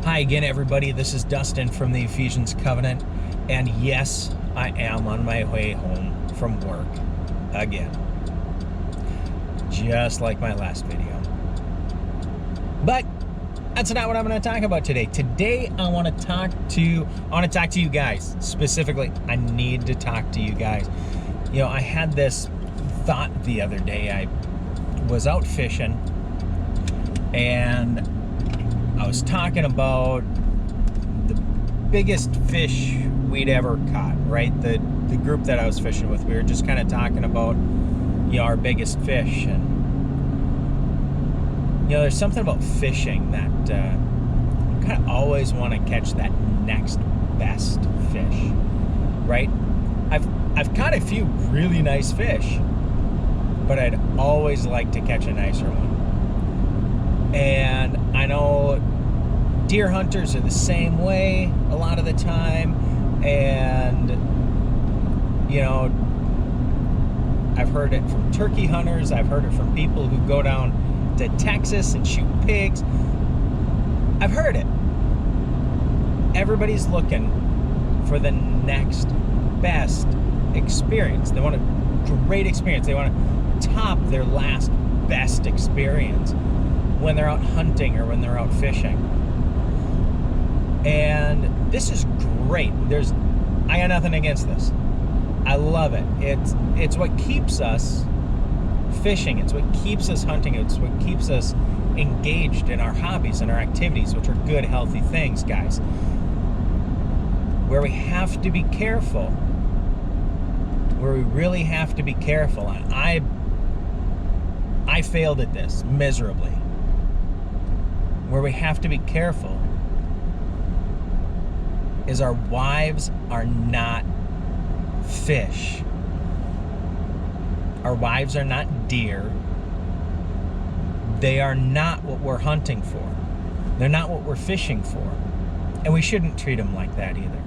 Hi again, everybody. This is Dustin from the Ephesians Covenant, and yes, I am on my way home from work again, just like my last video. But that's not what I'm going to talk about today. Today, I want to talk to you guys specifically. I need to talk to you guys. You know, I had this thought the other day. I was out fishing, and I was talking about the biggest fish we'd ever caught, right? The group that I was fishing with, we were just kind of talking about, you know, our biggest fish. And, you know, there's something about fishing that you kind of always want to catch that next best fish, right? I've caught a few really nice fish, but I'd always like to catch a nicer one. And I know deer hunters are the same way a lot of the time. And, you know, I've heard it from turkey hunters. I've heard it from people who go down to Texas and shoot pigs. I've heard it. Everybody's looking for the next best experience. They want a great experience. They want to top their last best experience when they're out hunting or when they're out fishing. And this is great. I got nothing against this. I love it. It's what keeps us fishing. It's what keeps us hunting. It's what keeps us engaged in our hobbies and our activities, which are good, healthy things, guys. Where we have to be careful, where we really have to be careful. And I failed at this miserably. Where we have to be careful is our wives are not fish. Our wives are not deer. They are not what we're hunting for. They're not what we're fishing for. And we shouldn't treat them like that either.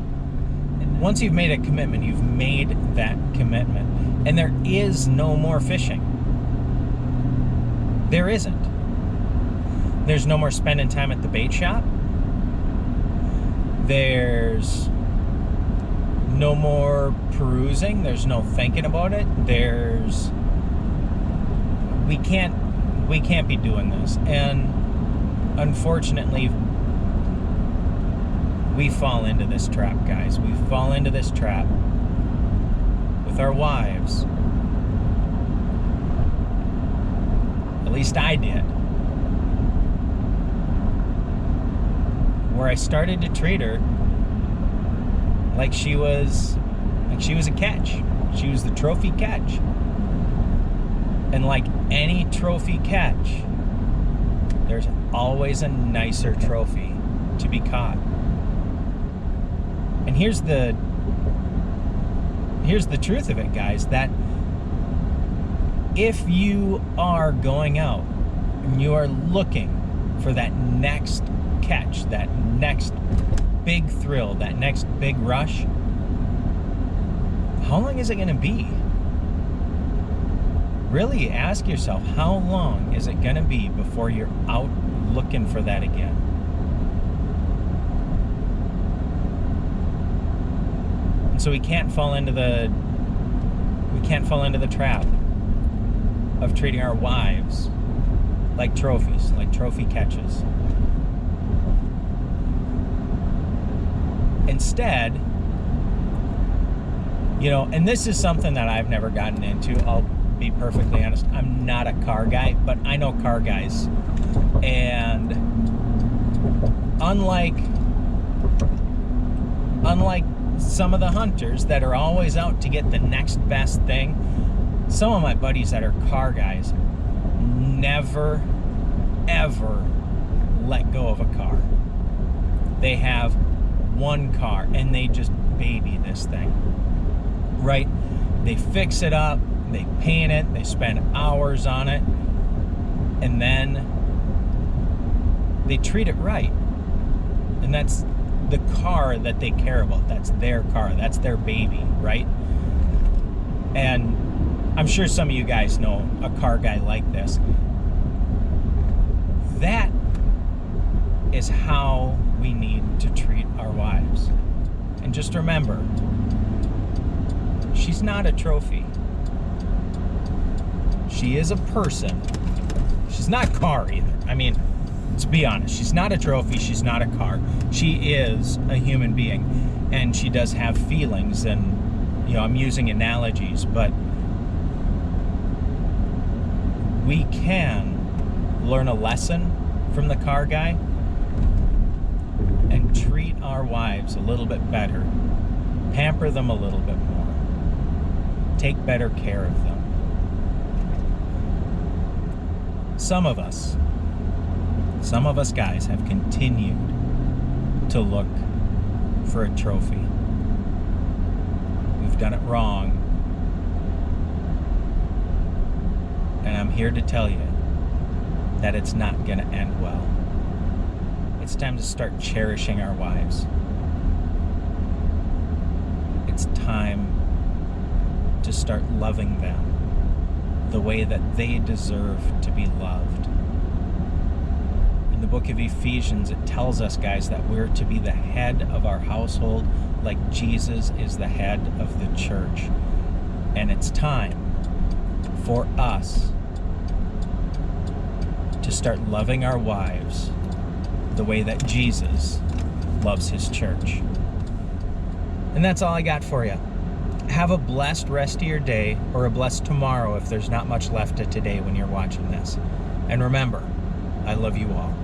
Once you've made a commitment, you've made that commitment. And there is no more fishing. There isn't. There's no more spending time at the bait shop. There's no more perusing. There's no thinking about it. We can't be doing this. And unfortunately, we fall into this trap, guys. We fall into this trap with our wives. At least I did. Where I started to treat her like she was a catch. She was the trophy catch. And like any trophy catch, there's always a nicer trophy to be caught. And here's the truth of it, guys, that if you are going out and you are looking for that next catch, that next big thrill, that next big rush, how long is it going to be? Really ask yourself, how long is it going to be before you're out looking for that again? And so we can't fall into the trap of treating our wives like trophies, like trophy catches. Instead, you know, and this is something that I've never gotten into. I'll be perfectly honest. I'm not a car guy, but I know car guys. And unlike some of the hunters that are always out to get the next best thing, some of my buddies that are car guys never, ever let go of a car. They have one car and they just baby this thing, right? They fix it up, they paint it, they spend hours on it, and then they treat it right. And that's the car that they care about. That's their car. That's their baby, right? And I'm sure some of you guys know a car guy like this. That is how we need to treat our wives. And just remember, she's not a trophy. She is a person. She's not a car either. I mean, let's be honest. She's not a trophy. She's not a car. She is a human being. And she does have feelings. And, I'm using analogies. But we can learn a lesson from the car guy and treat our wives a little bit better. Pamper them a little bit more. Take better care of them. Some of us guys have continued to look for a trophy. We've done it wrong. And I'm here to tell you that it's not going to end well. It's time to start cherishing our wives. It's time to start loving them the way that they deserve to be loved. In the book of Ephesians, it tells us, guys, that we're to be the head of our household like Jesus is the head of the church. And it's time for us to start loving our wives the way that Jesus loves his church. And that's all I got for you. Have a blessed rest of your day, or a blessed tomorrow if there's not much left of today when you're watching this. And remember, I love you all.